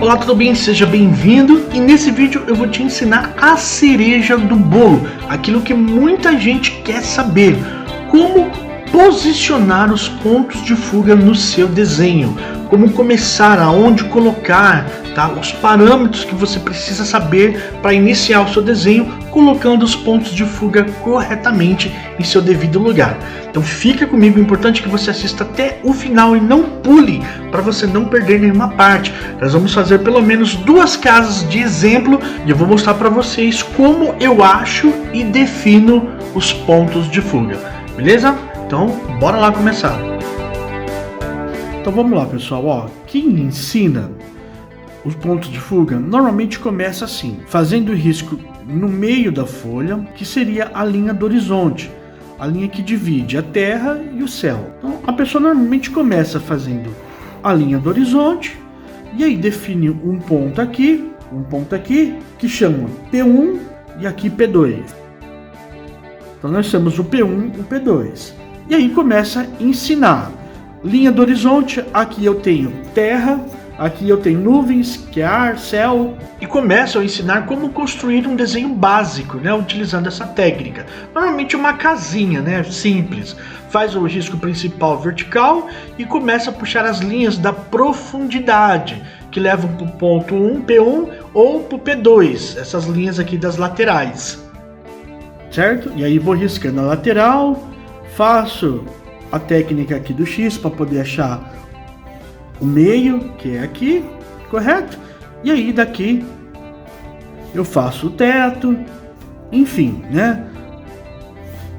Olá, tudo bem? Seja bem-vindo e nesse vídeo eu vou te ensinar a cereja do bolo, aquilo que muita gente quer saber, como posicionar os pontos de fuga no seu desenho, como começar, aonde colocar, tá? Os parâmetros que você precisa saber para iniciar o seu desenho, colocando os pontos de fuga corretamente em seu devido lugar. Então fica comigo, é importante que você assista até o final e não pule, para você não perder nenhuma parte. Nós vamos fazer pelo menos 2 casas de exemplo e eu vou mostrar para vocês como eu acho e defino os pontos de fuga, beleza? Então bora lá começar. Então vamos lá, pessoal, ó, quem ensina os pontos de fuga normalmente começa assim, fazendo o risco no meio da folha, que seria a linha do horizonte, a linha que divide a terra e o céu. Então a pessoa normalmente começa fazendo a linha do horizonte e aí define um ponto aqui, que chama P1 e aqui P2. Então nós temos o P1 e o P2. E aí começa a ensinar. Linha do horizonte, aqui eu tenho terra, aqui eu tenho nuvens, que é ar, céu. E começam a ensinar como construir um desenho básico, né, utilizando essa técnica. Normalmente uma casinha, né, simples. Faz o risco principal vertical e começa a puxar as linhas da profundidade, que levam para o ponto 1, P1 ou para o P2, essas linhas aqui das laterais. Certo? E aí vou riscando a lateral, faço a técnica aqui do X para poder achar o meio, que é aqui, correto? E aí daqui eu faço o teto, enfim, né?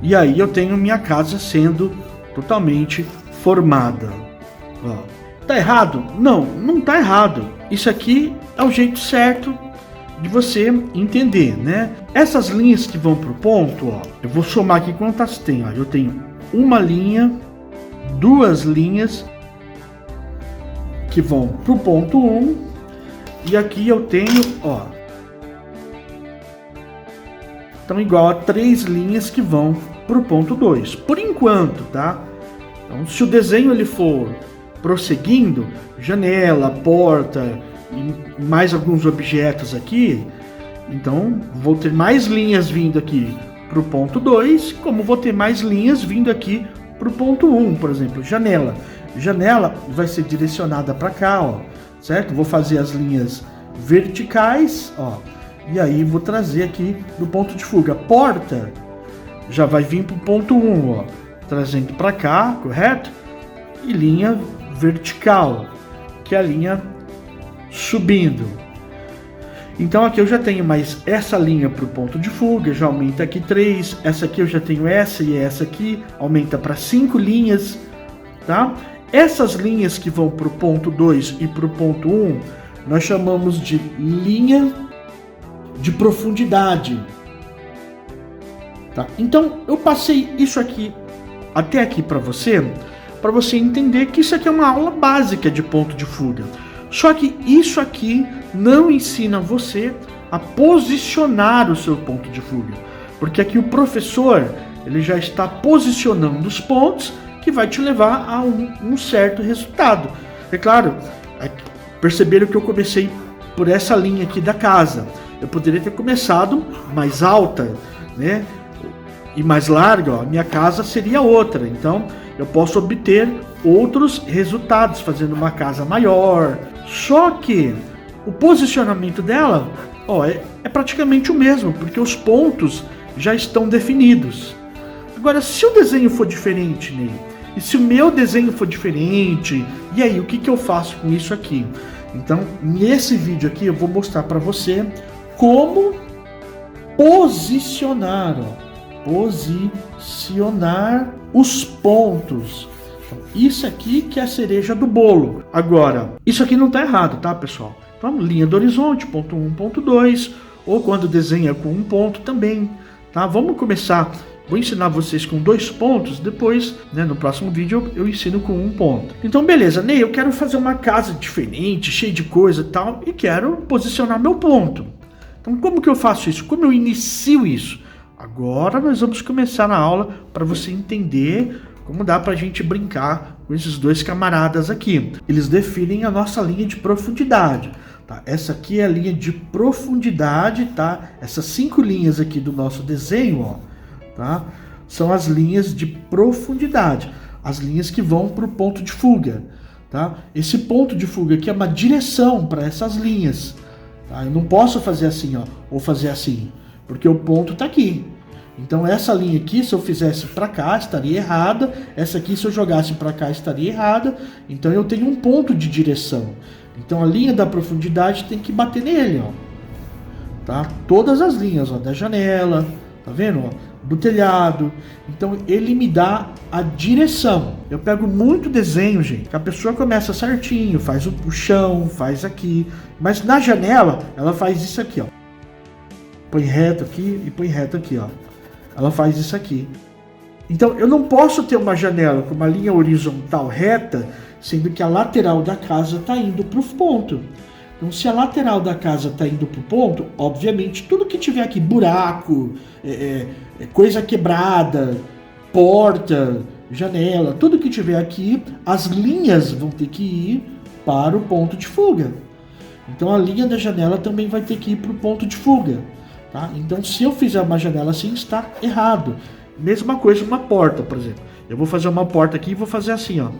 E aí eu tenho minha casa sendo totalmente formada. Ó, tá errado? Não, não tá errado. Isso aqui é o jeito certo de você entender, né? Essas linhas que vão pro ponto, ó, eu vou somar aqui quantas tem, ó. Eu tenho uma linha, 2 linhas que vão pro ponto 1 e aqui eu tenho, ó, então igual a 3 linhas que vão pro ponto 2, por enquanto, tá? Então se o desenho ele for prosseguindo, janela, porta e mais alguns objetos aqui, então vou ter mais linhas vindo aqui pro ponto 2, como vou ter mais linhas vindo aqui pro ponto 1, por exemplo, janela. Janela vai ser direcionada para cá, ó, certo? Vou fazer as linhas verticais, ó, e aí vou trazer aqui do ponto de fuga. Porta já vai vir pro ponto 1, ó, trazendo para cá, correto? E linha vertical, que é a linha subindo. Então aqui eu já tenho mais essa linha para o ponto de fuga, já aumenta aqui 3, essa aqui eu já tenho essa e essa aqui, aumenta para 5 linhas, tá? Essas linhas que vão para o ponto 2 e para o ponto 1, nós chamamos de linha de profundidade, tá? Então eu passei isso aqui, até aqui para você entender que isso aqui é uma aula básica de ponto de fuga. Só que isso aqui não ensina você a posicionar o seu ponto de fuga, porque aqui o professor ele já está posicionando os pontos que vai te levar a um certo resultado. É claro, perceberam que eu comecei por essa linha aqui da casa. Eu poderia ter começado mais alta, né? E mais larga, ó, a minha casa seria outra. Então eu posso obter outros resultados fazendo uma casa maior. Só que o posicionamento dela, ó, é praticamente o mesmo, porque os pontos já estão definidos. Agora, se o desenho for diferente, Ney, e se o meu desenho for diferente, e aí, o que eu faço com isso aqui? Então, nesse vídeo aqui, eu vou mostrar para você como posicionar, ó, posicionar os pontos. Isso aqui que é a cereja do bolo. Agora, isso aqui não está errado, tá, pessoal? Então, linha do horizonte, ponto 1, ponto 2, ou quando desenha com um ponto também, tá? Vamos começar, vou ensinar vocês com 2 pontos, depois, né, no próximo vídeo eu ensino com 1 ponto. Então, beleza, Ney, eu quero fazer uma casa diferente, cheia de coisa e tal, e quero posicionar meu ponto. Então, como que eu faço isso? Como eu inicio isso? Agora nós vamos começar na aula para você entender como dá pra gente brincar com esses dois camaradas aqui. Eles definem a nossa linha de profundidade. Tá? Essa aqui é a linha de profundidade, tá? Essas 5 linhas aqui do nosso desenho, ó, tá? São as linhas de profundidade, as linhas que vão para o ponto de fuga, tá? Esse ponto de fuga aqui é uma direção para essas linhas, tá? Eu não posso fazer assim, ó, ou fazer assim, porque o ponto está aqui. Então essa linha aqui, se eu fizesse para cá, estaria errada. Essa aqui, se eu jogasse para cá, estaria errada. Então eu tenho um ponto de direção. Então a linha da profundidade tem que bater nele, ó. Tá? Todas as linhas, ó, da janela, tá vendo, ó? Do telhado. Então ele me dá a direção. Eu pego muito desenho, gente, que a pessoa começa certinho, faz o chão, faz aqui, mas na janela ela faz isso aqui, ó. Põe reto aqui e põe reto aqui, ó. Ela faz isso aqui. Então eu não posso ter uma janela com uma linha horizontal reta, sendo que a lateral da casa está indo para o ponto. Então, se a lateral da casa está indo para o ponto, obviamente, tudo que tiver aqui, buraco, coisa quebrada, porta, janela, tudo que tiver aqui, as linhas vão ter que ir para o ponto de fuga. Então, a linha da janela também vai ter que ir para o ponto de fuga. Tá? Então, se eu fizer uma janela assim, está errado. Mesma coisa uma porta, por exemplo. Eu vou fazer uma porta aqui e vou fazer assim, ó.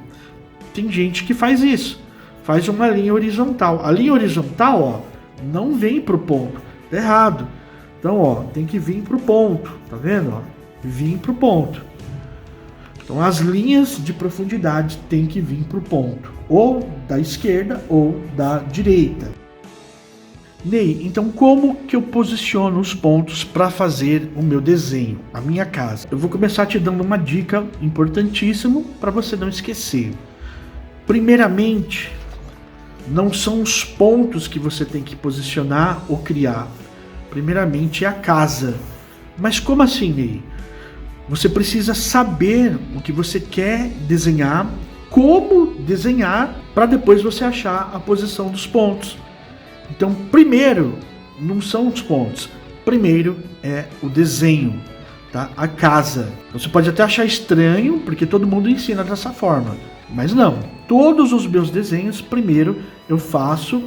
Tem gente que faz isso, faz uma linha horizontal. A linha horizontal, ó, não vem pro ponto, tá errado. Então, ó, tem que vir pro ponto, tá vendo? Ó? Vir pro ponto. Então, as linhas de profundidade tem que vir pro ponto, ou da esquerda ou da direita. Ney, então como que eu posiciono os pontos para fazer o meu desenho, a minha casa? Eu vou começar te dando uma dica importantíssima para você não esquecer. Primeiramente, não são os pontos que você tem que posicionar ou criar. Primeiramente é a casa. Mas como assim, Ney? Você precisa saber o que você quer desenhar, como desenhar, para depois você achar a posição dos pontos. Então, primeiro, não são os pontos. Primeiro é o desenho, tá? A casa. Você pode até achar estranho, porque todo mundo ensina dessa forma. Mas não. Todos os meus desenhos, primeiro eu faço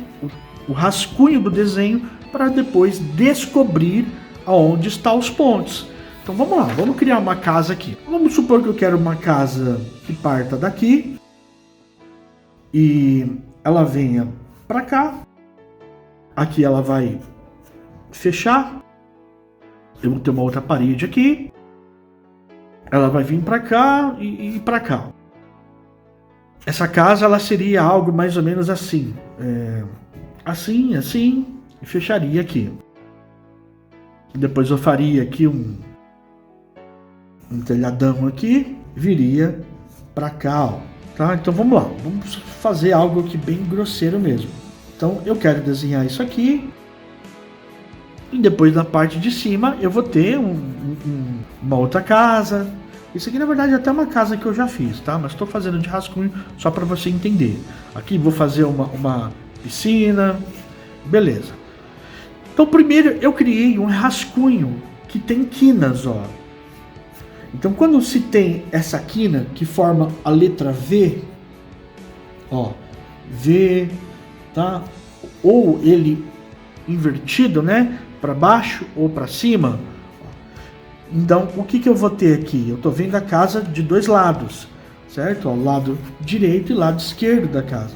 o rascunho do desenho para depois descobrir aonde estão os pontos. Então vamos lá, vamos criar uma casa aqui. Vamos supor que eu quero uma casa que parta daqui e ela venha para cá. Aqui ela vai fechar. Eu vou ter uma outra parede aqui. Ela vai vir para cá e para cá. Essa casa ela seria algo mais ou menos assim. Assim, e fecharia aqui. Depois eu faria aqui um telhadão aqui, viria para cá, ó, tá? Então vamos lá, vamos fazer algo aqui bem grosseiro mesmo. Então eu quero desenhar isso aqui e depois na parte de cima eu vou ter uma outra casa. Isso aqui na verdade é até uma casa que eu já fiz, tá? Mas estou fazendo de rascunho só para você entender. Aqui vou fazer uma piscina, beleza. Então primeiro eu criei um rascunho que tem quinas, ó. Então quando se tem essa quina que forma a letra V, ó, V, tá? Ou ele invertido, né? Para baixo ou para cima. Então o que eu vou ter aqui? Eu tô vendo a casa de dois lados, certo? Ó, lado direito e lado esquerdo da casa.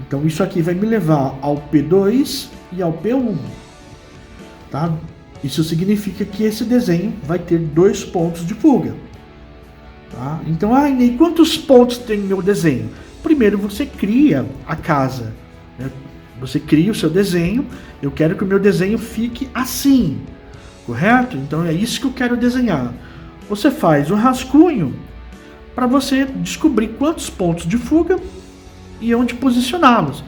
Então isso aqui vai me levar ao P2 e ao P1, tá? Isso significa que esse desenho vai ter 2 pontos de fuga. Tá? Então, Ney, quantos pontos tem o meu desenho? Primeiro você cria a casa. Né? Você cria o seu desenho. Eu quero que o meu desenho fique assim. Correto? Então é isso que eu quero desenhar. Você faz um rascunho para você descobrir quantos pontos de fuga e onde posicioná-los.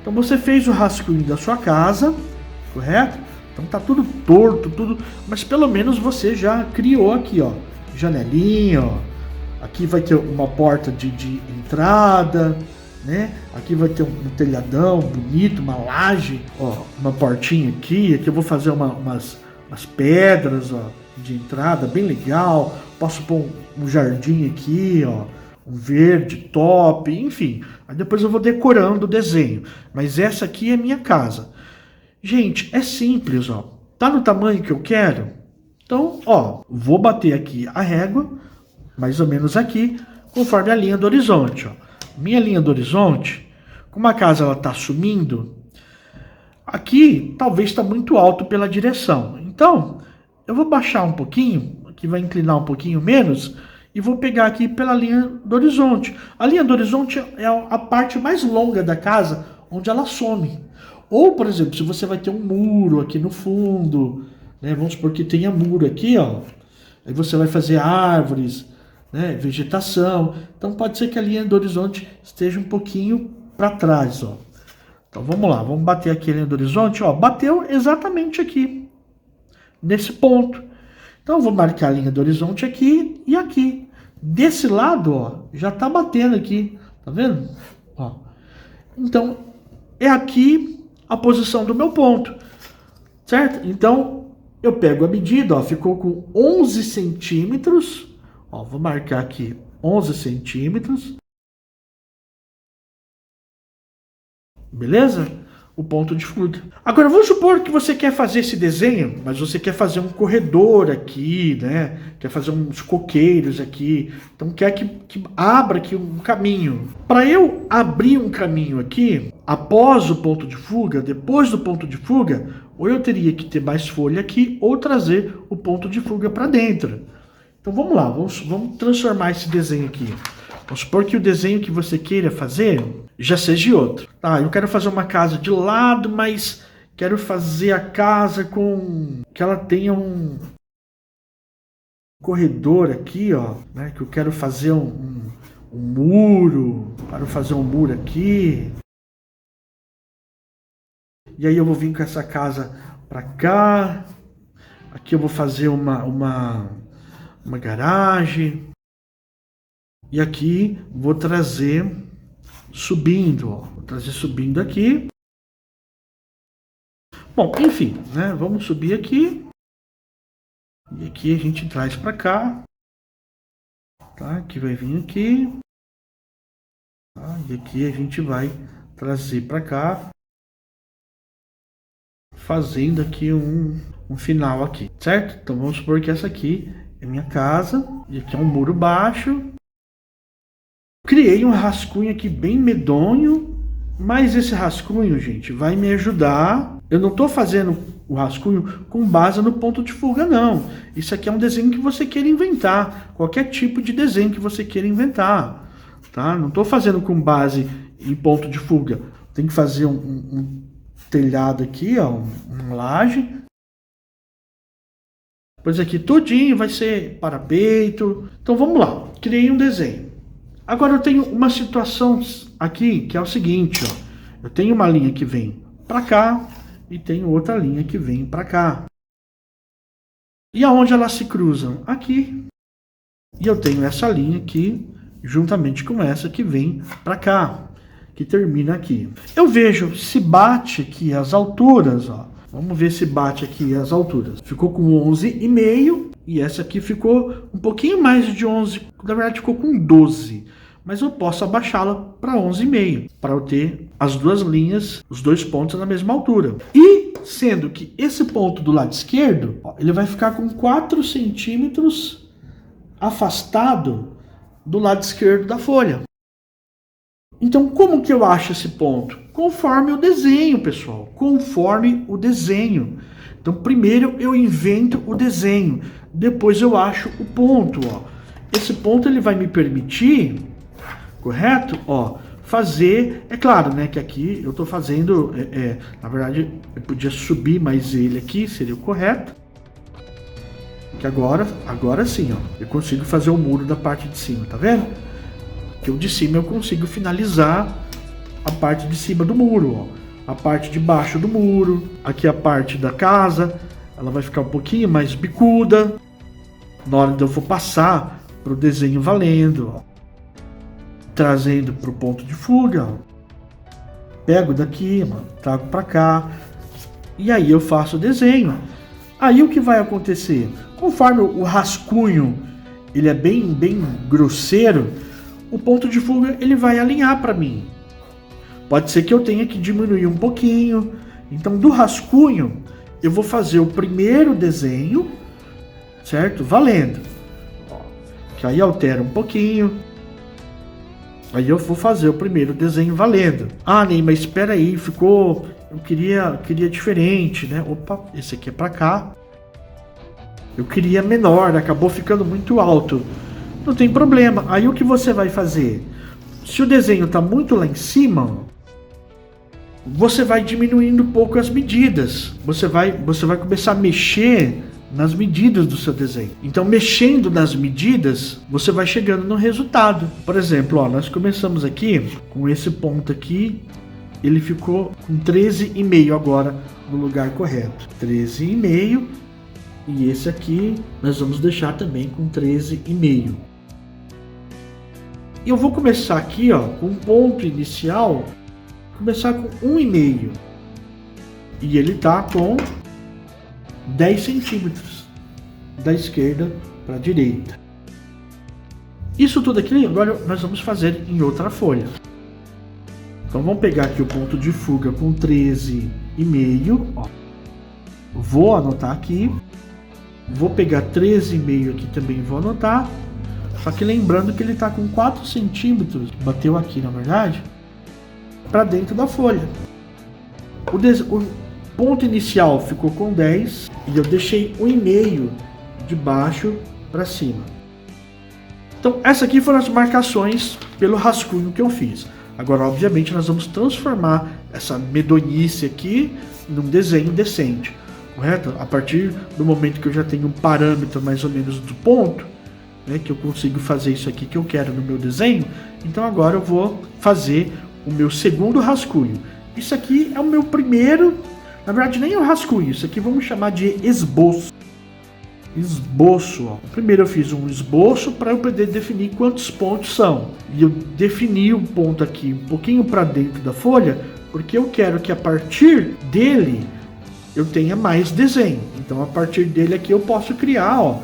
Então você fez o rascunho da sua casa, correto? Então tá tudo torto, tudo, mas pelo menos você já criou aqui, ó, janelinha, ó. Aqui vai ter uma porta de entrada, né? Aqui vai ter um telhadão bonito, uma laje, ó, uma portinha aqui. Aqui eu vou fazer umas pedras, ó, de entrada, bem legal. posso pôr um jardim aqui, ó, um verde top, enfim. Aí depois eu vou decorando o desenho. Mas essa aqui é minha casa. Gente, é simples, ó. Tá no tamanho que eu quero? Então, ó, vou bater aqui a régua, mais ou menos aqui, conforme a linha do horizonte, ó. Minha linha do horizonte, como a casa ela tá sumindo, aqui talvez está muito alto pela direção. Então, eu vou baixar um pouquinho, aqui vai inclinar um pouquinho menos, e vou pegar aqui pela linha do horizonte. A linha do horizonte é a parte mais longa da casa, onde ela some. Ou, por exemplo, se você vai ter um muro aqui no fundo, né? Vamos supor que tenha muro aqui, ó. Aí você vai fazer árvores, né? Vegetação. Então pode ser que a linha do horizonte esteja um pouquinho para trás, ó. Então vamos lá, vamos bater aqui a linha do horizonte, ó. Bateu exatamente aqui, nesse ponto. Então eu vou marcar a linha do horizonte aqui e aqui. Desse lado, ó, já tá batendo aqui, tá vendo? Ó. Então é aqui a posição do meu ponto, certo? Então eu pego a medida, ó, ficou com 11 centímetros, ó, vou marcar aqui 11 centímetros, beleza? O ponto de fuga. Agora vamos supor que você quer fazer esse desenho, mas você quer fazer um corredor aqui, né? Quer fazer uns coqueiros aqui, então quer que abra aqui um caminho. Para eu abrir um caminho aqui, após o ponto de fuga, depois do ponto de fuga, ou eu teria que ter mais folha aqui, ou trazer o ponto de fuga para dentro. Então vamos lá, vamos transformar esse desenho aqui. Vamos supor que o desenho que você queira fazer já seja outro. Tá, eu quero fazer uma casa de lado, mas quero fazer a casa com que ela tenha um corredor aqui, ó, né? Que eu quero fazer um muro, quero fazer um muro aqui. E aí eu vou vir com essa casa para cá. Aqui eu vou fazer uma garagem. E aqui vou trazer subindo, ó. Vou trazer subindo aqui. Bom, enfim, né? Vamos subir aqui. E aqui a gente traz para cá. Tá? Aqui vai vir aqui. Tá? E aqui a gente vai trazer para cá. Fazendo aqui um final aqui, certo? Então vamos supor que essa aqui é minha casa. E aqui é um muro baixo. Criei um rascunho aqui bem medonho, mas esse rascunho, gente, vai me ajudar. Eu não estou fazendo o rascunho com base no ponto de fuga, não. Isso aqui é um desenho que você queira inventar, qualquer tipo de desenho que você queira inventar, tá? Não estou fazendo com base em ponto de fuga. Tem que fazer um telhado aqui, ó, uma laje. Pois aqui tudinho vai ser parapeito. Então vamos lá, criei um desenho. Agora eu tenho uma situação aqui que é o seguinte, ó. Eu tenho uma linha que vem para cá e tenho outra linha que vem para cá. E aonde elas se cruzam? Aqui. E eu tenho essa linha aqui juntamente com essa que vem para cá, que termina aqui. Eu vejo se bate aqui as alturas, ó. Vamos ver se bate aqui as alturas. Ficou com 11,5 e essa aqui ficou um pouquinho mais de 11, na verdade ficou com 12. Mas eu posso abaixá-la para 11,5, para eu ter as duas linhas, os dois pontos na mesma altura. E sendo que esse ponto do lado esquerdo, ó, ele vai ficar com 4 centímetros afastado do lado esquerdo da folha. Então, como que eu acho esse ponto? Conforme o desenho, pessoal. Conforme o desenho. Então, primeiro eu invento o desenho. Depois eu acho o ponto, ó. Esse ponto ele vai me permitir, correto? Ó, fazer... É claro, né, que aqui eu estou fazendo... na verdade, eu podia subir mais ele aqui, seria o correto. Que agora sim, ó. Eu consigo fazer o muro da parte de cima, tá vendo? Que o de cima eu consigo finalizar a parte de cima do muro, ó. A parte de baixo do muro, aqui a parte da casa, ela vai ficar um pouquinho mais bicuda. Na hora que eu for passar para o desenho valendo, ó. Trazendo para o ponto de fuga, ó. Pego daqui, mano, trago para cá, e aí eu faço o desenho. Aí o que vai acontecer? Conforme o rascunho ele é bem grosseiro, o ponto de fuga ele vai alinhar para mim. Pode ser que eu tenha que diminuir um pouquinho. Então, do rascunho, eu vou fazer o primeiro desenho, certo? Valendo. Que aí altera um pouquinho. Aí eu vou fazer o primeiro desenho valendo. Ah, Ney, mas espera aí, ficou... Eu queria diferente, né? Opa, esse aqui é para cá. Eu queria menor, acabou ficando muito alto. Não tem problema. Aí o que você vai fazer? Se o desenho está muito lá em cima, você vai diminuindo um pouco as medidas. Você vai começar a mexer nas medidas do seu desenho. Então, mexendo nas medidas, você vai chegando no resultado. Por exemplo, ó, nós começamos aqui com esse ponto aqui. Ele ficou com 13,5 agora no lugar correto. 13,5. E esse aqui nós vamos deixar também com 13,5. E eu vou começar aqui, ó, com um ponto inicial, começar com 1,5. E ele tá com 10 centímetros da esquerda para a direita. Isso tudo aqui agora nós vamos fazer em outra folha. Então vamos pegar aqui o ponto de fuga com 13,5. Ó. Vou anotar aqui. Vou pegar 13,5 aqui também, vou anotar. Só que lembrando que ele está com 4 centímetros, bateu aqui na verdade, para dentro da folha. O ponto inicial ficou com 10 e eu deixei 1,5 de baixo para cima. Então essas aqui foram as marcações pelo rascunho que eu fiz. Agora obviamente nós vamos transformar essa medonhice aqui num desenho decente, correto? A partir do momento que eu já tenho um parâmetro mais ou menos do ponto, né, que eu consigo fazer isso aqui que eu quero no meu desenho, então agora eu vou fazer o meu segundo rascunho. Isso aqui é o meu primeiro, na verdade nem é um rascunho, isso aqui vamos chamar de esboço. Esboço, ó. Primeiro eu fiz um esboço para eu poder definir quantos pontos são. E eu defini um ponto aqui um pouquinho para dentro da folha, porque eu quero que a partir dele eu tenha mais desenho. Então a partir dele aqui eu posso criar, ó,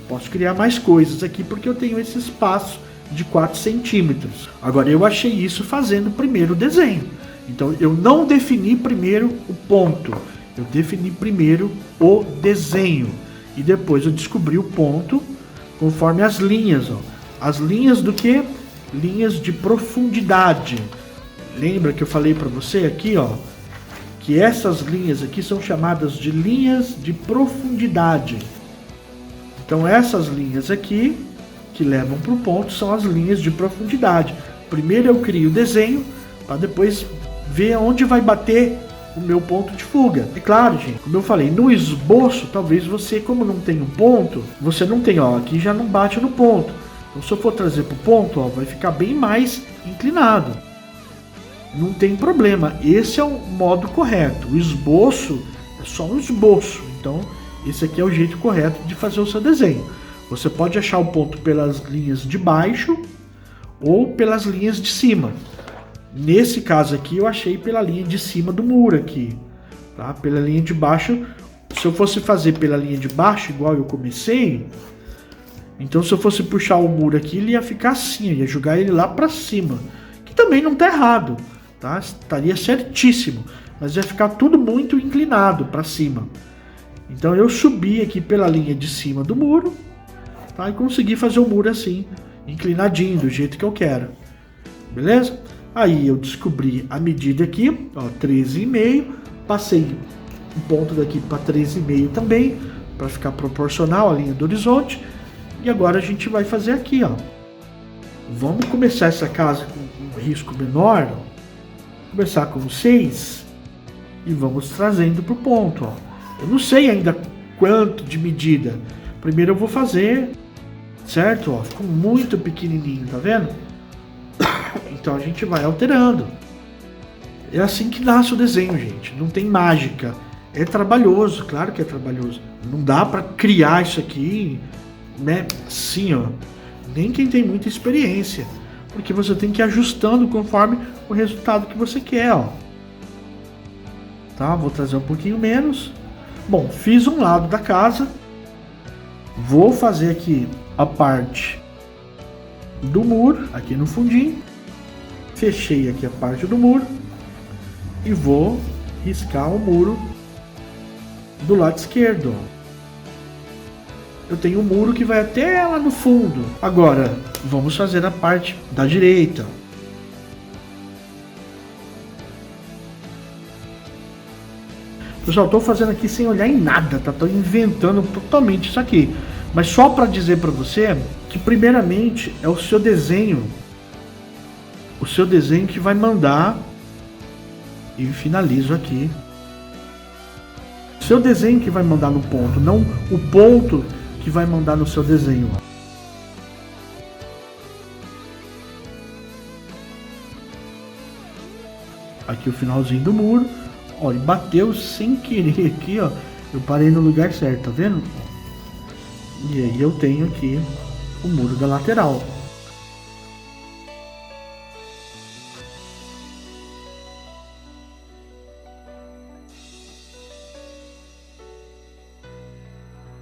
posso criar mais coisas aqui porque eu tenho esse espaço de 4 centímetros. Agora eu achei isso fazendo primeiro o desenho. Então eu não defini primeiro o ponto, eu defini primeiro o desenho. E depois eu descobri o ponto conforme as linhas. Ó. As linhas do que? Linhas de profundidade. Lembra que eu falei para você aqui, ó, que essas linhas aqui são chamadas de linhas de profundidade. Então essas linhas aqui, que levam para o ponto, são as linhas de profundidade. Primeiro eu crio o desenho, para depois ver onde vai bater o meu ponto de fuga. É claro, gente, como eu falei, no esboço, talvez você, como não tem um ponto, você não tem, ó, aqui já não bate no ponto. Então se eu for trazer para o ponto, ó, vai ficar bem mais inclinado. Não tem problema, esse é o modo correto. O esboço é só um esboço, então esse aqui é o jeito correto de fazer o seu desenho. Você pode achar o ponto pelas linhas de baixo ou pelas linhas de cima. Nesse caso aqui eu achei pela linha de cima do muro aqui, tá? Pela linha de baixo, se eu fosse fazer pela linha de baixo, igual eu comecei, então se eu fosse puxar o muro aqui, ele ia ficar assim, eu ia jogar ele lá para cima, que também não tá errado, tá? Estaria certíssimo, mas ia ficar tudo muito inclinado para cima. Então eu subi aqui pela linha de cima do muro, tá? E consegui fazer o muro assim, inclinadinho, do jeito que eu quero, beleza? Aí eu descobri a medida aqui, ó, 13,5, passei um ponto daqui para 13,5 também, para ficar proporcional à linha do horizonte. E agora a gente vai fazer aqui, ó. Vamos começar essa casa com um risco menor, ó. Começar com 6 e vamos trazendo para o ponto, ó. Eu não sei ainda quanto de medida. Primeiro eu vou fazer, certo? Ó, ficou muito pequenininho, tá vendo? Então a gente vai alterando. É assim que nasce o desenho, gente. Não tem mágica. É trabalhoso, claro que é trabalhoso. Não dá para criar isso aqui, né? Assim, ó. Nem quem tem muita experiência. Porque você tem que ir ajustando conforme o resultado que você quer, ó. Tá? Vou trazer um pouquinho menos. Bom, fiz um lado da casa. Vou fazer aqui a parte do muro aqui no fundinho, fechei aqui a parte do muro e vou riscar o muro do lado esquerdo. Eu tenho um muro que vai até lá no fundo. Agora vamos fazer a parte da direita. Pessoal, estou fazendo aqui sem olhar em nada, tá? Estou inventando totalmente isso aqui. Mas só para dizer para você que primeiramente é o seu desenho que vai mandar, e finalizo aqui. O seu desenho que vai mandar no ponto, não o ponto que vai mandar no seu desenho. Aqui o finalzinho do muro. Olha, bateu sem querer aqui, ó. Eu parei no lugar certo, tá vendo? E aí eu tenho aqui o muro da lateral.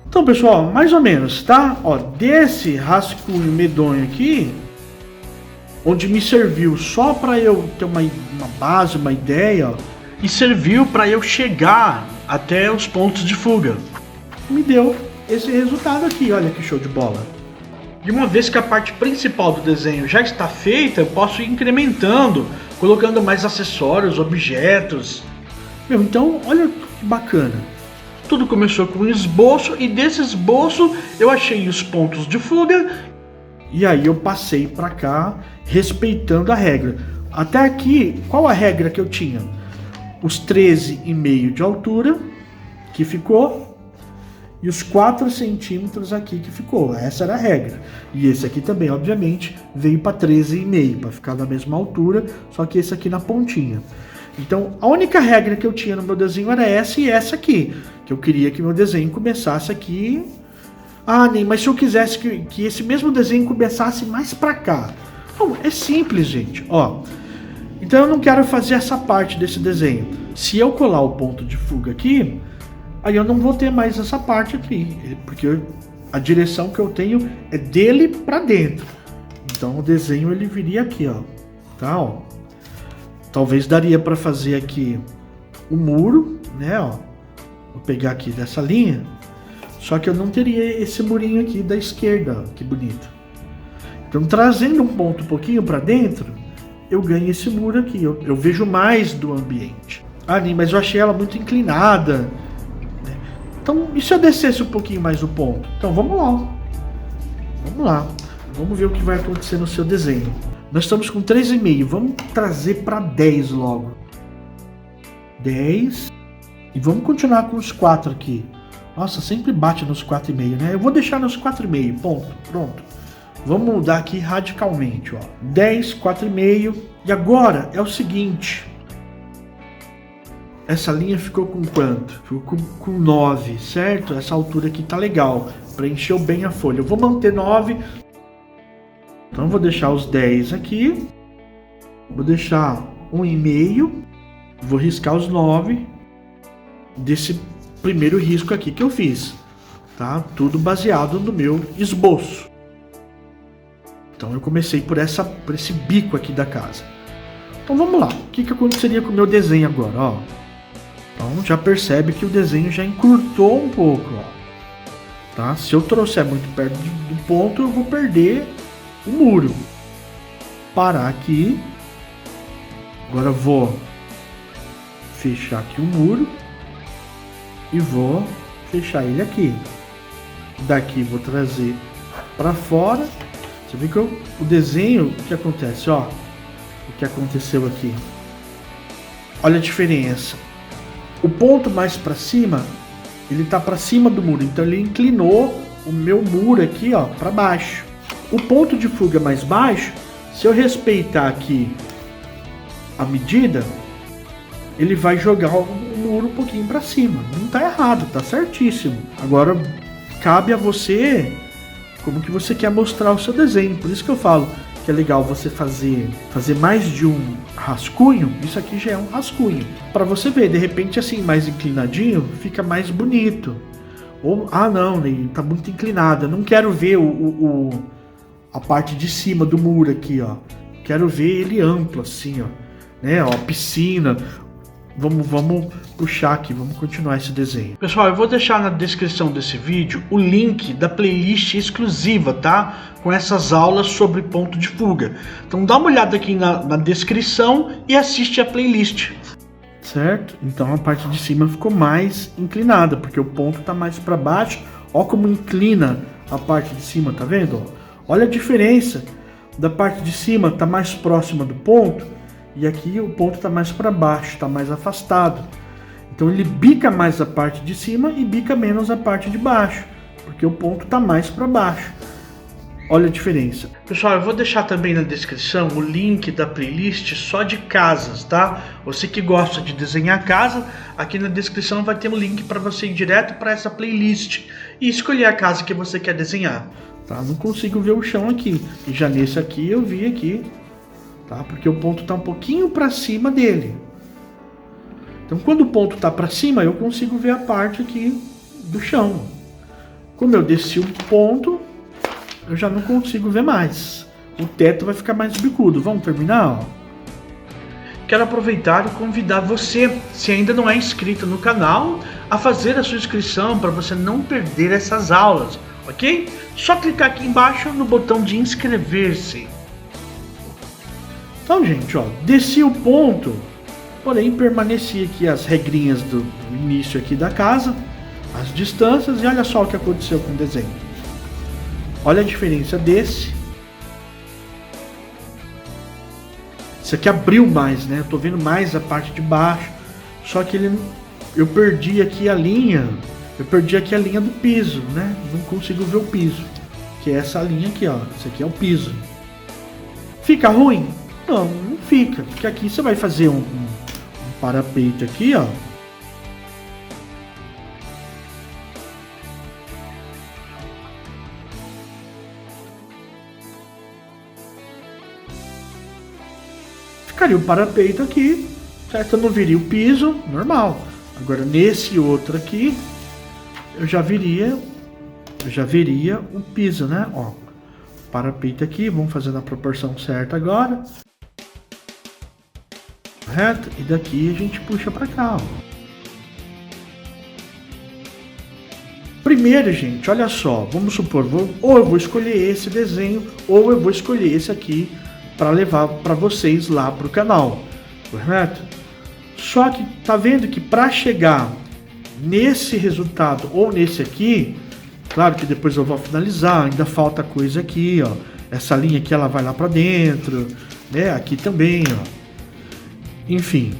Então, pessoal, mais ou menos, tá? Ó, desse rascunho medonho aqui, onde me serviu só para eu ter uma base, uma ideia, ó, e serviu para eu chegar até os pontos de fuga. Me deu esse resultado aqui, olha que show de bola. E uma vez que a parte principal do desenho já está feita, eu posso ir incrementando, colocando mais acessórios, objetos. Meu, então, olha que bacana. Tudo começou com um esboço e desse esboço eu achei os pontos de fuga. E aí eu passei para cá, respeitando a regra. Até aqui, qual a regra que eu tinha? Os 13,5 de altura, que ficou, e os 4 centímetros aqui que ficou. Essa era a regra. E esse aqui também, obviamente, veio para 13,5, para ficar da mesma altura, só que esse aqui na pontinha. Então, a única regra que eu tinha no meu desenho era essa e essa aqui, que eu queria que meu desenho começasse aqui. Ah, Ney, mas se eu quisesse que esse mesmo desenho começasse mais para cá. Bom, é simples, gente, ó. Então eu não quero fazer essa parte desse desenho. Se eu colar o ponto de fuga aqui, aí eu não vou ter mais essa parte aqui, porque a direção que eu tenho é dele para dentro. Então o desenho ele viria aqui, ó. Tá, ó. Talvez daria para fazer aqui o muro, né, ó. Vou pegar aqui dessa linha. Só que eu não teria esse murinho aqui da esquerda, ó, que bonito. Então trazendo um ponto um pouquinho para dentro, eu ganho esse muro aqui, eu vejo mais do ambiente. Ah, mas eu achei ela muito inclinada. Então, e se eu descesse um pouquinho mais o ponto? Então, vamos lá. Vamos lá. Vamos ver o que vai acontecer no seu desenho. Nós estamos com 3,5. Vamos trazer para 10 logo. 10. E vamos continuar com os 4 aqui. Nossa, sempre bate nos 4,5, né? Eu vou deixar nos 4,5. Ponto. Pronto. Vamos mudar aqui radicalmente, ó. 10, 4,5. E agora é o seguinte. Essa linha ficou com quanto? Ficou com 9, certo? Essa altura aqui tá legal. Preencheu bem a folha. Eu vou manter 9. Então eu vou deixar os 10 aqui. Vou deixar 1,5. Vou riscar os 9. Desse primeiro risco aqui que eu fiz. Tá? Tudo baseado no meu esboço. Então eu comecei por esse bico aqui da casa. Então vamos lá. O que aconteceria com o meu desenho agora? Ó. Então já percebe que o desenho já encurtou um pouco. Ó. Tá? Se eu trouxer muito perto do ponto, eu vou perder o muro. Parar aqui. Agora eu vou fechar aqui o muro. E vou fechar ele aqui. Daqui vou trazer para fora. Você vê que o desenho, o que acontece, ó, o que aconteceu aqui. Olha a diferença. O ponto mais para cima, ele tá para cima do muro, então ele inclinou o meu muro aqui, ó, para baixo. O ponto de fuga mais baixo, se eu respeitar aqui a medida, ele vai jogar o muro um pouquinho para cima. Não tá errado, tá certíssimo. Agora cabe a você como que você quer mostrar o seu desenho. Por isso que eu falo que é legal você fazer mais de um rascunho. Isso aqui já é um rascunho. Para você ver, de repente assim, mais inclinadinho, fica mais bonito. Ou, não, tá muito inclinada, não quero ver a parte de cima do muro aqui, ó. Quero ver ele amplo, assim, ó. Né, ó, piscina. Vamos puxar aqui, vamos continuar esse desenho. Pessoal, eu vou deixar na descrição desse vídeo o link da playlist exclusiva, tá? Com essas aulas sobre ponto de fuga. Então dá uma olhada aqui na descrição e assiste a playlist. Certo? Então a parte de cima ficou mais inclinada, porque o ponto tá mais para baixo. Ó como inclina a parte de cima, tá vendo? Olha a diferença da parte de cima, tá mais próxima do ponto, e aqui o ponto tá mais para baixo, tá mais afastado. Então ele bica mais a parte de cima e bica menos a parte de baixo, porque o ponto tá mais para baixo. Olha a diferença. Pessoal, eu vou deixar também na descrição o link da playlist só de casas, tá? Você que gosta de desenhar casa, aqui na descrição vai ter um link para você ir direto para essa playlist e escolher a casa que você quer desenhar. Tá? Não consigo ver o chão aqui. E já nesse aqui eu vi aqui, tá? Porque o ponto tá um pouquinho para cima dele. Então quando o ponto tá para cima, eu consigo ver a parte aqui do chão. Como eu desci um ponto, eu já não consigo ver mais. O teto vai ficar mais bicudo. Vamos terminar? Ó. Quero aproveitar e convidar você, se ainda não é inscrito no canal, a fazer a sua inscrição para você não perder essas aulas, ok? Só clicar aqui embaixo no botão de inscrever-se. Então, gente, ó, desci o ponto, porém permaneci aqui as regrinhas do início aqui da casa, as distâncias, e olha só o que aconteceu com o desenho. Olha a diferença desse. Esse aqui abriu mais, né? Eu tô vendo mais a parte de baixo. Só que eu perdi aqui a linha. Eu perdi aqui a linha do piso, né? Não consigo ver o piso. Que é essa linha aqui, ó. Esse aqui é o piso. Fica ruim? Não, não fica. Porque aqui você vai fazer um parapeito aqui, ó. Ficaria o parapeito aqui, certo? Eu não viria o piso, normal. Agora nesse outro aqui, eu já veria o piso, né? Ó, parapeito aqui, vamos fazer na proporção certa agora. Correto? E daqui a gente puxa para cá, ó. Primeiro, gente, olha só, vamos supor, ou eu vou escolher esse desenho, ou eu vou escolher esse aqui, para levar para vocês lá para o canal, correto? Só que tá vendo que para chegar nesse resultado ou nesse aqui, claro que depois eu vou finalizar, ainda falta coisa aqui, ó. Essa linha aqui ela vai lá para dentro, né? Aqui também, ó. Enfim,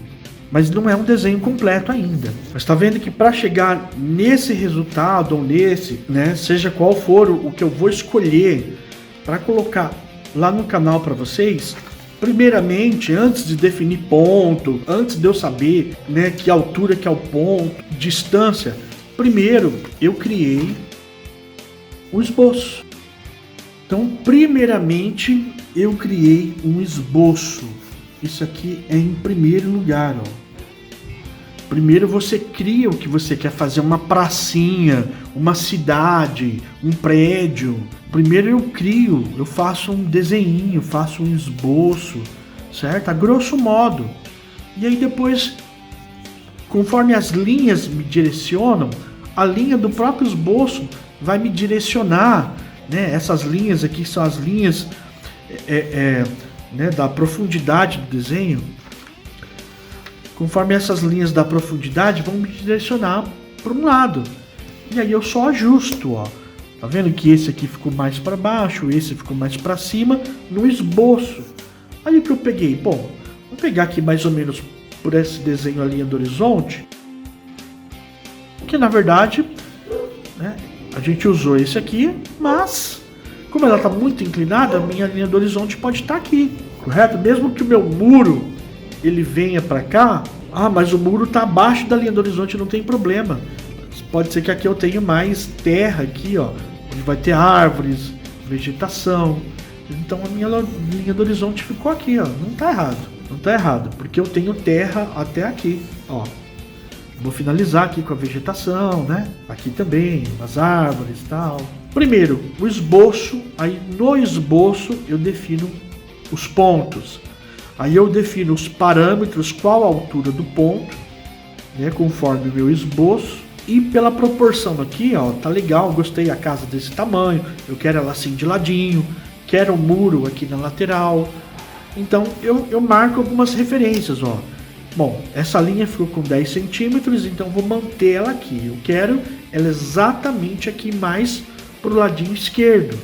mas não é um desenho completo ainda. Mas tá vendo que para chegar nesse resultado ou nesse, né? Seja qual for o que eu vou escolher para colocar lá no canal para vocês, primeiramente, antes de definir ponto, antes de eu saber, né, que altura que é o ponto, distância, primeiro eu criei o esboço. Então, primeiramente, eu criei um esboço. Isso aqui é em primeiro lugar, ó. Primeiro você cria o que você quer fazer, uma pracinha, uma cidade, um prédio. Primeiro eu faço um desenho, faço um esboço, certo? A grosso modo. E aí depois, conforme as linhas me direcionam, a linha do próprio esboço vai me direcionar, né? Essas linhas aqui são as linhas né, da profundidade do desenho. Conforme essas linhas da profundidade vão me direcionar para um lado. E aí eu só ajusto, ó. Tá vendo que esse aqui ficou mais para baixo, esse ficou mais para cima no esboço. Aí o que eu peguei? Bom, vou pegar aqui mais ou menos por esse desenho a linha do horizonte. Que na verdade, né, a gente usou esse aqui, mas como ela está muito inclinada, a minha linha do horizonte pode estar aqui, correto? Mesmo que o meu muro ele venha para cá, mas o muro está abaixo da linha do horizonte, não tem problema. Pode ser que aqui eu tenha mais terra aqui, ó, onde vai ter árvores, vegetação. Então a minha linha do horizonte ficou aqui, ó. Não tá errado, porque eu tenho terra até aqui, ó. Vou finalizar aqui com a vegetação, né? Aqui também, as árvores e tal. Primeiro, o esboço. Aí no esboço eu defino os pontos. Aí eu defino os parâmetros, qual a altura do ponto, né? Conforme o meu esboço. E pela proporção aqui, ó, tá legal, gostei a casa desse tamanho. Eu quero ela assim de ladinho. Quero um muro aqui na lateral. Então eu marco algumas referências, ó. Bom, essa linha ficou com 10 centímetros, então vou manter ela aqui. Eu quero ela exatamente aqui mais pro ladinho esquerdo.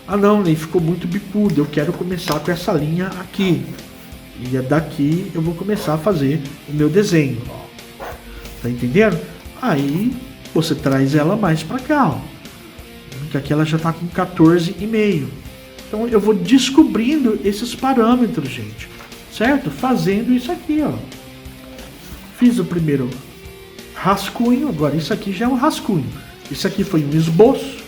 Ah não, Ney, ficou muito bicudo, eu quero começar com essa linha aqui. E daqui eu vou começar a fazer o meu desenho. Tá entendendo? Aí você traz ela mais para cá, ó. Porque aqui ela já tá com 14,5. Então eu vou descobrindo esses parâmetros, gente. Certo? Fazendo isso aqui, ó. Fiz o primeiro rascunho, agora isso aqui já é um rascunho. Isso aqui foi um esboço.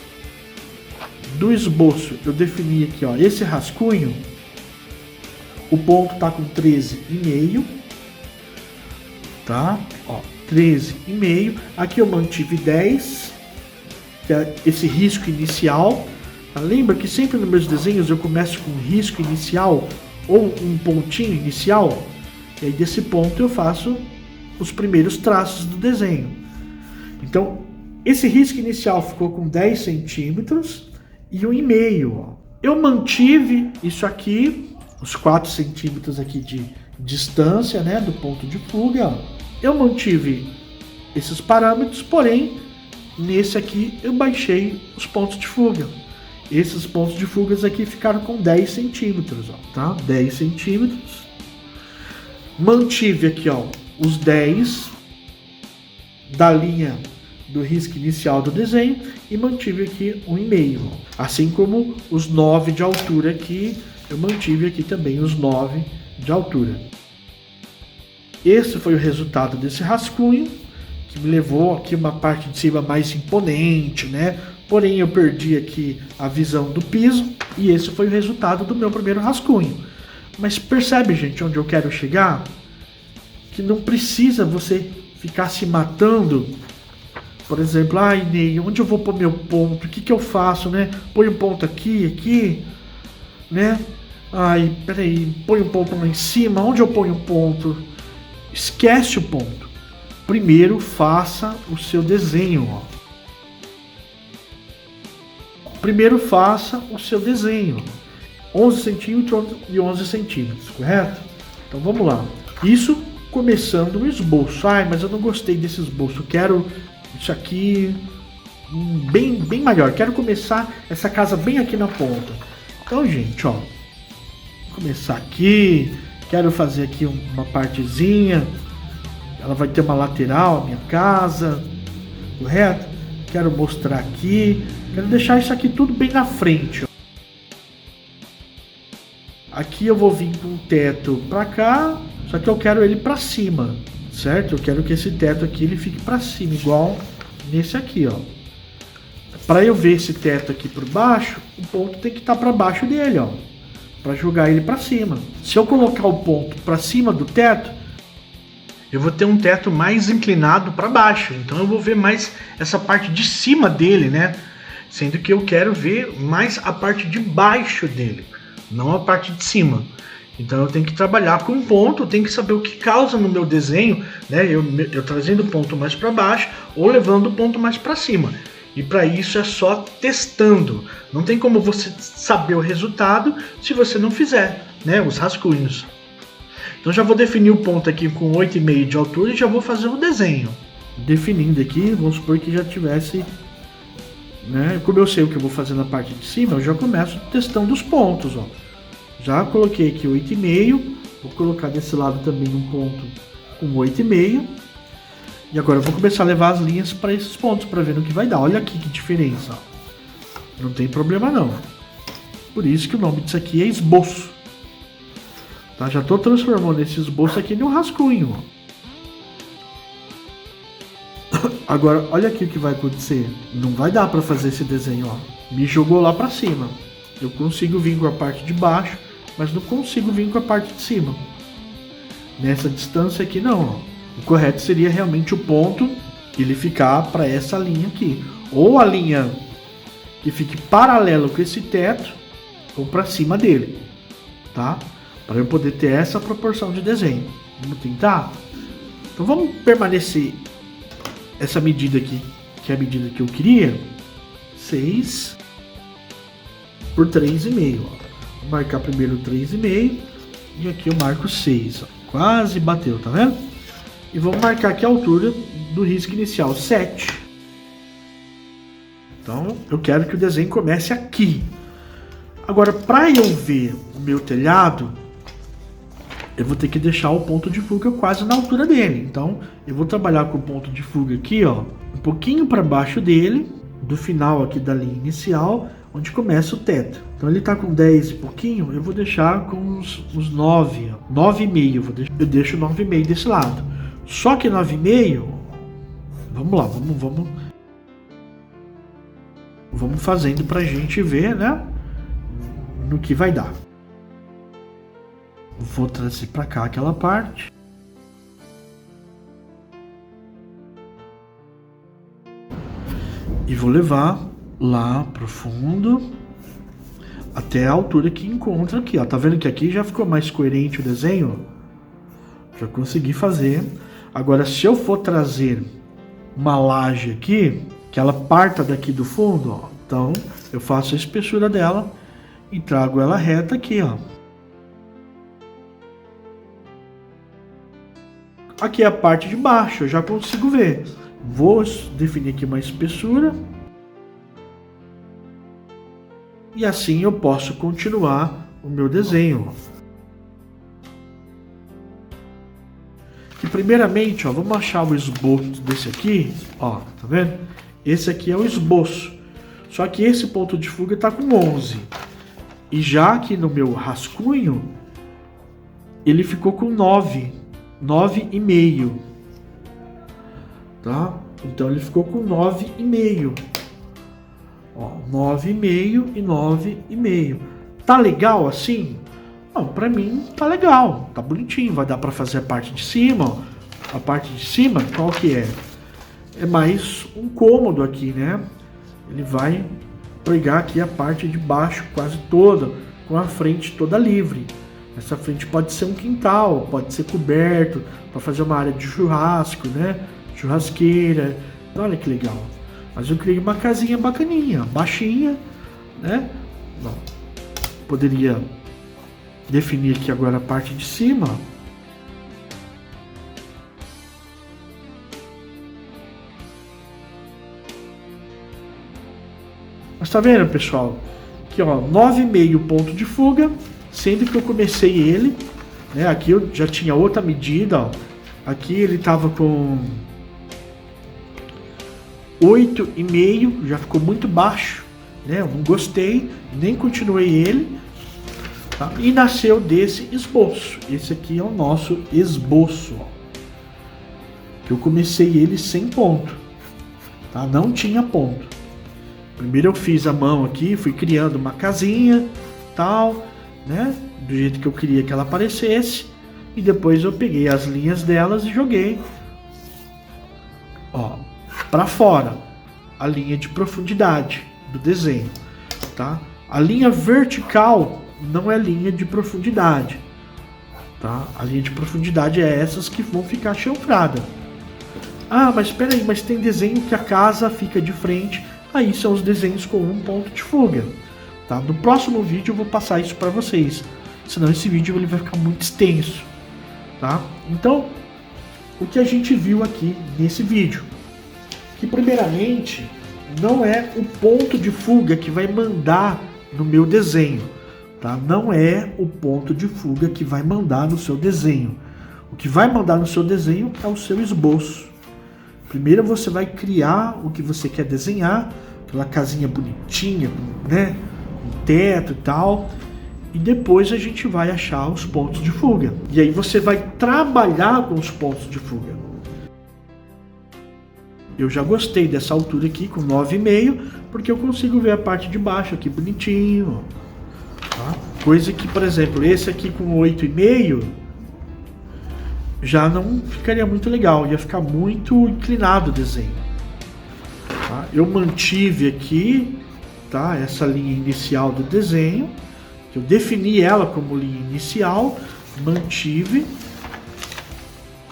Do esboço eu defini aqui, ó, esse rascunho. O ponto tá com 13,5. Tá? Ó, 13,5. Aqui eu mantive 10, que é esse risco inicial. Lembra que sempre nos meus desenhos eu começo com um risco inicial ou um pontinho inicial, e aí desse ponto eu faço os primeiros traços do desenho. Então, esse risco inicial ficou com 10 centímetros e 1,5. Ó. Eu mantive isso aqui, os 4 centímetros aqui de distância, né, do ponto de fuga. Ó. Eu mantive esses parâmetros, porém, nesse aqui eu baixei os pontos de fuga. Esses pontos de fugas aqui ficaram com 10 centímetros, ó, tá? 10 centímetros. Mantive aqui, ó, os 10 da linha do risco inicial do desenho e mantive aqui 1,5. Assim como os 9 de altura aqui, eu mantive aqui também os 9 de altura. Esse foi o resultado desse rascunho, que me levou aqui uma parte de cima mais imponente, né? Porém, eu perdi aqui a visão do piso e esse foi o resultado do meu primeiro rascunho. Mas percebe, gente, onde eu quero chegar? Que não precisa você ficar se matando. Por exemplo, ai, Ney, onde eu vou pôr meu ponto? O que eu faço, né? Põe um ponto aqui, né? Ai, peraí, põe um ponto lá em cima. Onde eu ponho o ponto? Esquece o ponto. Primeiro, faça o seu desenho, ó. Primeiro faça o seu desenho. 11 centímetros e 11 centímetros, correto? Então vamos lá. Isso começando o esboço. Ai, mas eu não gostei desse esboço. Eu quero isso aqui bem maior. Quero começar essa casa bem aqui na ponta. Então, gente, ó. Vou começar aqui. Quero fazer aqui uma partezinha. Ela vai ter uma lateral, a minha casa. Correto? Quero mostrar aqui. Quero deixar isso aqui tudo bem na frente. Ó. Aqui eu vou vir com o teto para cá, só que eu quero ele para cima, certo? Eu quero que esse teto aqui ele fique para cima, igual nesse aqui, ó. Para eu ver esse teto aqui por baixo, o ponto tem que estar para baixo dele, ó, para jogar ele para cima. Se eu colocar o ponto para cima do teto, eu vou ter um teto mais inclinado para baixo, então eu vou ver mais essa parte de cima dele, né? Sendo que eu quero ver mais a parte de baixo dele, não a parte de cima. Então eu tenho que trabalhar com ponto, eu tenho que saber o que causa no meu desenho, né? Eu trazendo o ponto mais para baixo ou levando o ponto mais para cima. E para isso é só testando. Não tem como você saber o resultado se você não fizer, né, os rascunhos. Então já vou definir o ponto aqui com 8,5 de altura e já vou fazer o desenho. Definindo aqui, vamos supor que já tivesse... Né? Como eu sei o que eu vou fazer na parte de cima, eu já começo testando os pontos, ó. Já coloquei aqui 8,5, vou colocar desse lado também um ponto com 8,5. E agora eu vou começar a levar as linhas para esses pontos, para ver no que vai dar. Olha aqui que diferença, ó. Não tem problema não. Por isso que o nome disso aqui é esboço. Tá? Já estou transformando esse esboço aqui em um rascunho, ó. Agora, olha aqui o que vai acontecer. Não vai dar para fazer esse desenho, ó. Me jogou lá para cima. Eu consigo vir com a parte de baixo, mas não consigo vir com a parte de cima. Nessa distância aqui não, ó. O correto seria realmente o ponto ele ficar para essa linha aqui. Ou a linha que fique paralelo com esse teto, ou para cima dele, tá? Para eu poder ter essa proporção de desenho. Vamos tentar? Então vamos permanecer essa medida aqui, que é a medida que eu queria. 6 por 3,5. Vou marcar primeiro 3,5 e aqui eu marco 6. Quase bateu, tá vendo? E vamos marcar aqui a altura do risco inicial, 7. Então eu quero que o desenho comece aqui. Agora, para eu ver o meu telhado, eu vou ter que deixar o ponto de fuga quase na altura dele. Então eu vou trabalhar com o ponto de fuga aqui, ó, um pouquinho para baixo dele, do final aqui da linha inicial, onde começa o teto. Então ele tá com 10 e pouquinho, eu vou deixar com uns 9, 9,5. Eu deixo 9,5 desse lado. Só que 9,5, vamos lá, vamos fazendo pra gente ver, né, no que vai dar. Vou trazer pra cá aquela parte. E vou levar lá pro fundo, até a altura que encontra aqui, ó. Tá vendo que aqui já ficou mais coerente o desenho? Já consegui fazer. Agora, se eu for trazer uma laje aqui, que ela parta daqui do fundo, ó, então eu faço a espessura dela e trago ela reta aqui, ó. Aqui é a parte de baixo, eu já consigo ver. Vou definir aqui uma espessura. E assim eu posso continuar o meu desenho. E primeiramente, ó, vamos achar o esboço desse aqui, ó, tá vendo? Esse aqui é o esboço. Só que esse ponto de fuga está com 11. E já aqui no meu rascunho, ele ficou com 9, 9,5. Tá? Então ele ficou com 9,5. Ó, 9,5 e 9,5. Tá legal assim? Não, pra mim tá legal, tá bonitinho. Vai dar pra fazer a parte de cima, ó. A parte de cima, qual que é? É mais um cômodo aqui, né? Ele vai pegar aqui a parte de baixo quase toda, com a frente toda livre. Essa frente pode ser um quintal, pode ser coberto, para fazer uma área de churrasco, né? Churrasqueira. Olha que legal. Mas eu criei uma casinha bacaninha, baixinha, né? Bom, poderia definir aqui agora a parte de cima. Mas tá vendo, pessoal? Aqui, ó, 9,5 ponto de fuga, sendo que eu comecei ele, né? Aqui eu já tinha outra medida, ó. Aqui ele tava com 8,5, já ficou muito baixo, né? Eu não gostei, nem continuei ele, tá? E nasceu desse esboço. Esse aqui é o nosso esboço, ó. Que eu comecei ele sem ponto, tá? Não tinha ponto. Primeiro eu fiz a mão aqui, fui criando uma casinha, tal, né? Do jeito que eu queria que ela aparecesse. E depois eu peguei as linhas delas e joguei, ó, para fora a linha de profundidade do desenho, tá? A linha vertical não é linha de profundidade, tá? A linha de profundidade é essas que vão ficar chanfradas. Ah, mas espera aí, mas tem desenho que a casa fica de frente. Aí são os desenhos com um ponto de fuga, tá? No próximo vídeo eu vou passar isso para vocês, senão esse vídeo ele vai ficar muito extenso, tá? Então, o que a gente viu aqui nesse vídeo, que primeiramente não é o ponto de fuga que vai mandar no meu desenho, tá? Não é o ponto de fuga que vai mandar no seu desenho. O que vai mandar no seu desenho é o seu esboço. Primeiro você vai criar o que você quer desenhar, aquela casinha bonitinha, né, com teto e tal, e depois a gente vai achar os pontos de fuga. E aí você vai trabalhar com os pontos de fuga. Eu já gostei dessa altura aqui com 9,5, porque eu consigo ver a parte de baixo aqui bonitinho, tá? Coisa que, por exemplo, esse aqui com 8,5, já não ficaria muito legal, ia ficar muito inclinado o desenho. Tá? Eu mantive aqui, tá, essa linha inicial do desenho, eu defini ela como linha inicial, mantive,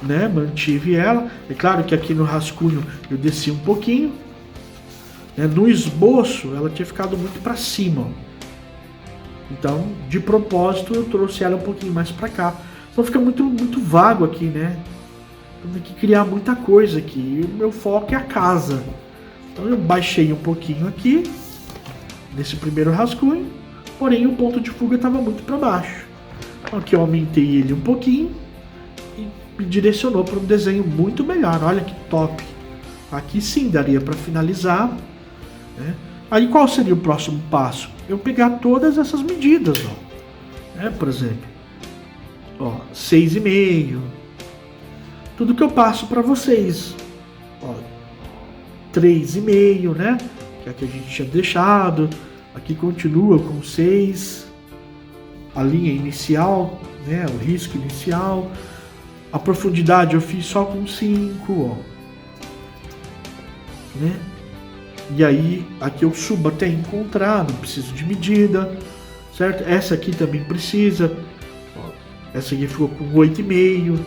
né, mantive ela. É claro que aqui no rascunho eu desci um pouquinho, né, no esboço ela tinha ficado muito para cima, então de propósito eu trouxe ela um pouquinho mais para cá. Então fica muito vago aqui, né? Tem que criar muita coisa aqui. E o meu foco é a casa. Então eu baixei um pouquinho aqui, nesse primeiro rascunho, porém o ponto de fuga estava muito para baixo. Então aqui eu aumentei ele um pouquinho e me direcionou para um desenho muito melhor. Olha que top! Aqui sim daria para finalizar, né? Aí qual seria o próximo passo? Eu pegar todas essas medidas, ó, né? Por exemplo, ó, 6,5. Tudo que eu passo para vocês. Ó, 3,5, né? Que é a que a gente tinha deixado. Aqui continua com 6. A linha inicial, né? O risco inicial. A profundidade eu fiz só com 5, ó. Né? E aí, aqui eu subo até encontrar, não preciso de medida, certo? Essa aqui também precisa. Essa aqui ficou com 8,5.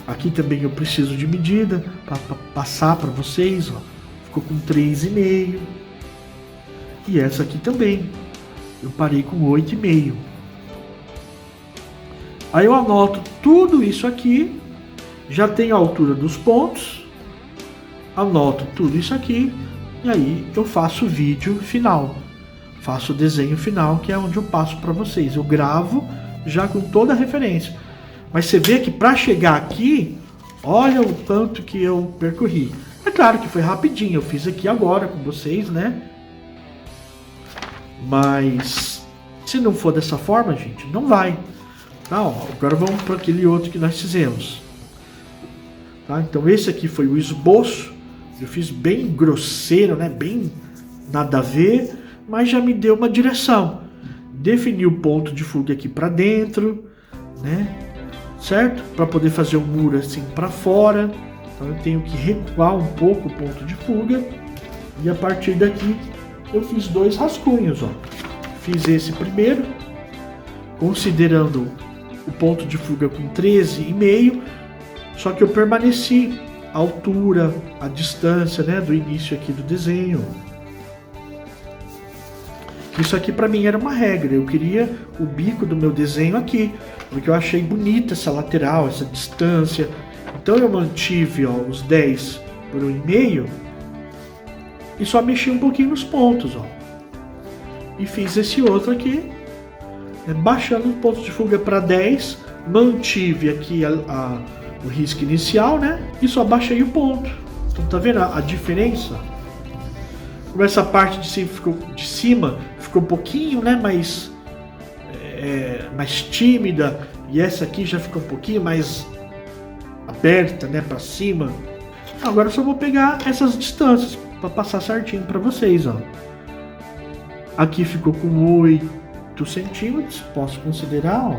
Aqui também eu preciso de medida para passar para vocês, ó. Ficou com 3,5. E essa aqui também. Eu parei com 8,5. Aí eu anoto tudo isso aqui. Já tenho a altura dos pontos. Anoto tudo isso aqui. E aí eu faço o vídeo final. Faço o desenho final, que é onde eu passo para vocês. Eu gravo já com toda a referência. Mas você vê que para chegar aqui, olha o tanto que eu percorri. É claro que foi rapidinho, eu fiz aqui agora com vocês, né? Mas se não for dessa forma, gente, não vai. Tá, ó, agora vamos para aquele outro que nós fizemos. Tá, então esse aqui foi o esboço. Eu fiz bem grosseiro, né? Bem nada a ver, mas já me deu uma direção. Defini o ponto de fuga aqui para dentro, né? Certo? Para poder fazer o muro assim para fora. Então eu tenho que recuar um pouco o ponto de fuga. E a partir daqui eu fiz 2 rascunhos, ó. Fiz esse primeiro, considerando o ponto de fuga com 13,5, só que eu permaneci a altura, a distância, né, do início aqui do desenho. Isso aqui para mim era uma regra, eu queria o bico do meu desenho aqui, porque eu achei bonita essa lateral, essa distância. Então eu mantive, ó, os 10 por 1,5 e só mexi um pouquinho nos pontos, ó. E fiz esse outro aqui, né, baixando o ponto de fuga para 10, mantive aqui o risco inicial, né, e só baixei o ponto. Então tá vendo a diferença? Como essa parte de cima ficou um pouquinho, né, mais tímida, e essa aqui já ficou um pouquinho mais aberta, né, para cima. Agora eu só vou pegar essas distâncias para passar certinho para vocês, ó. Aqui ficou com 8 centímetros, posso considerar, ó.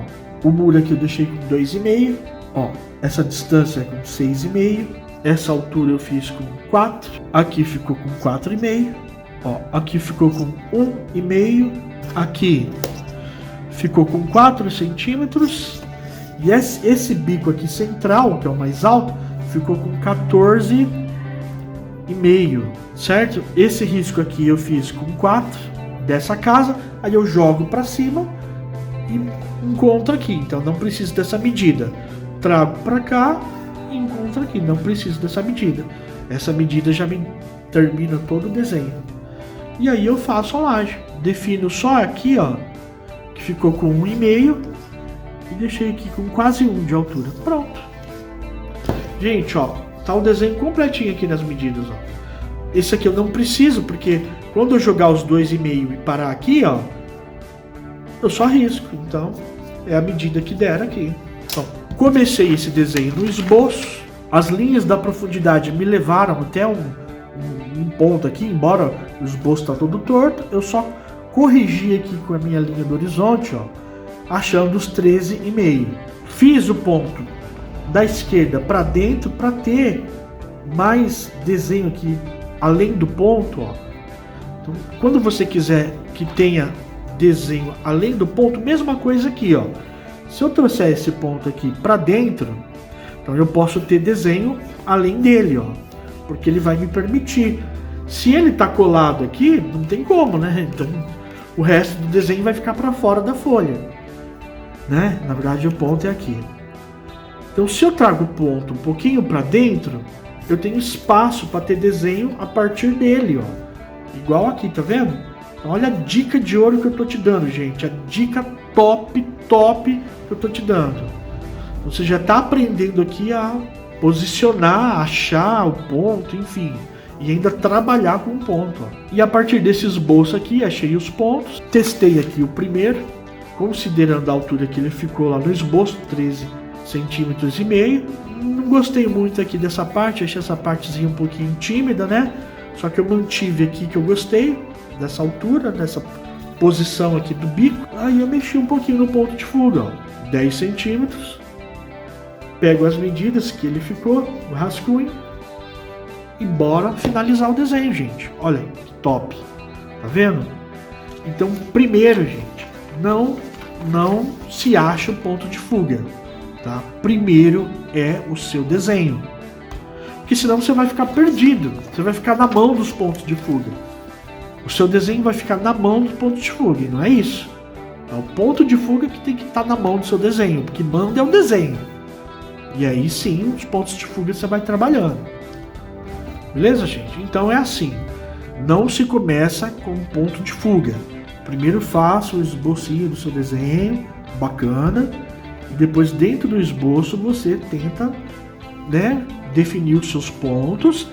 O muro aqui eu deixei com 2,5, ó. Essa distância é com 6,5. Essa altura eu fiz com 4. Aqui ficou com 4,5. Ó, aqui ficou com 1,5. Aqui ficou com 4 centímetros. E esse bico aqui central, que é o mais alto, ficou com 14,5, certo? Esse risco aqui eu fiz com 4 dessa casa. Aí eu jogo para cima e encontro aqui. Então não preciso dessa medida. Trago para cá e encontro aqui. Não preciso dessa medida. Essa medida já me termina todo o desenho. E aí eu faço a laje. Defino só aqui, ó, que ficou com 1,5 e deixei aqui com quase 1 de altura. Pronto. Gente, ó, tá o desenho completinho aqui nas medidas, ó. Esse aqui eu não preciso, porque quando eu jogar os 2,5 e parar aqui, ó, eu só risco. Então, é a medida que der aqui. Então, comecei esse desenho no esboço. As linhas da profundidade me levaram até um ponto aqui, embora o esboço está todo torto, eu só corrigi aqui com a minha linha do horizonte, ó, achando os 13,5. Fiz o ponto da esquerda para dentro para ter mais desenho aqui além do ponto, ó. Então, quando você quiser que tenha desenho além do ponto, mesma coisa aqui, ó. Se eu trouxer esse ponto aqui para dentro, então eu posso ter desenho além dele, ó, porque ele vai me permitir. Se ele tá colado aqui, não tem como, né? Então o resto do desenho vai ficar para fora da folha, né? Na verdade o ponto é aqui. Então se eu trago o ponto um pouquinho para dentro, eu tenho espaço para ter desenho a partir dele, ó. Igual aqui, tá vendo? Então, olha a dica de ouro que eu tô te dando, gente. A dica top que eu tô te dando. Você já tá aprendendo aqui a posicionar, achar o ponto, enfim. E ainda trabalhar com o ponto, ó. E a partir desse esboço aqui, achei os pontos. Testei aqui o primeiro, considerando a altura que ele ficou lá no esboço, 13,5 centímetros. Não gostei muito aqui dessa parte, achei essa partezinha um pouquinho tímida, né? Só que eu mantive aqui que eu gostei dessa altura, dessa posição aqui do bico. Aí eu mexi um pouquinho no ponto de fuga, ó, 10 centímetros. Pego as medidas que ele ficou, o rascunho, e bora finalizar o desenho, gente. Olha que top, tá vendo? Então, primeiro, gente, não se acha o ponto de fuga, tá? Primeiro é o seu desenho, porque senão você vai ficar perdido, você vai ficar na mão dos pontos de fuga. O seu desenho vai ficar na mão dos pontos de fuga, e não é isso. É o ponto de fuga que tem que estar na mão do seu desenho, porque manda é o desenho. E aí sim, os pontos de fuga você vai trabalhando. Beleza, gente? Então é assim. Não se começa com um ponto de fuga. Primeiro faça o esbocinho do seu desenho, bacana. E depois dentro do esboço você tenta, né, definir os seus pontos.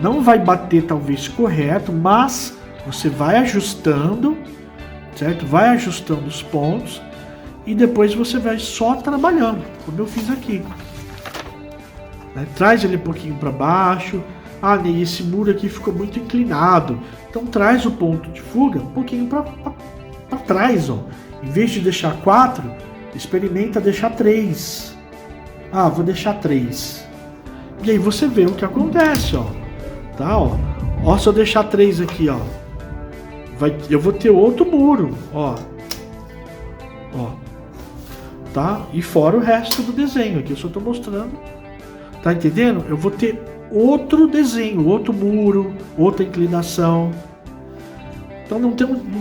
Não vai bater talvez correto, mas você vai ajustando, certo? Vai ajustando os pontos. E depois você vai só trabalhando, como eu fiz aqui. Né? Traz ele um pouquinho para baixo. Ah, Ney, esse muro aqui ficou muito inclinado. Então traz o ponto de fuga um pouquinho para trás, ó. Em vez de deixar 4, experimenta deixar 3. Ah, vou deixar 3. E aí você vê o que acontece, ó. Tá, ó. Ó, se eu deixar 3 aqui, ó, eu vou ter outro muro, ó. Ó. Tá? E fora o resto do desenho aqui, eu só tô mostrando. Tá entendendo? Eu vou ter outro desenho, outro muro, outra inclinação. Então não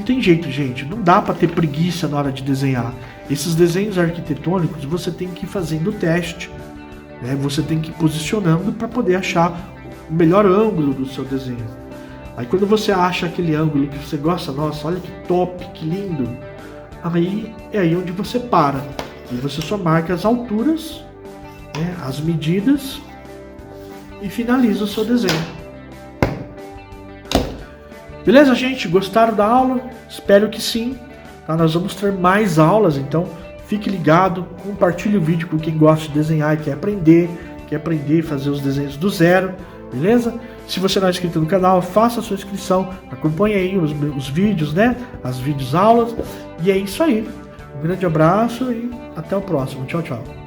tem jeito, gente. Não dá para ter preguiça na hora de desenhar. Esses desenhos arquitetônicos você tem que ir fazendo o teste, né? Você tem que ir posicionando para poder achar o melhor ângulo do seu desenho. Aí quando você acha aquele ângulo que você gosta, nossa, olha que top, que lindo. Aí é aí onde você para. E você só marca as alturas, né, as medidas e finaliza o seu desenho. Beleza, gente? Gostaram da aula? Espero que sim. Tá? Nós vamos ter mais aulas, então fique ligado, compartilhe o vídeo com quem gosta de desenhar e quer aprender a fazer os desenhos do zero, beleza? Se você não é inscrito no canal, faça a sua inscrição, acompanhe aí os vídeos, né? As vídeos aulas. E é isso aí. Um grande abraço e até o próximo. Tchau, tchau.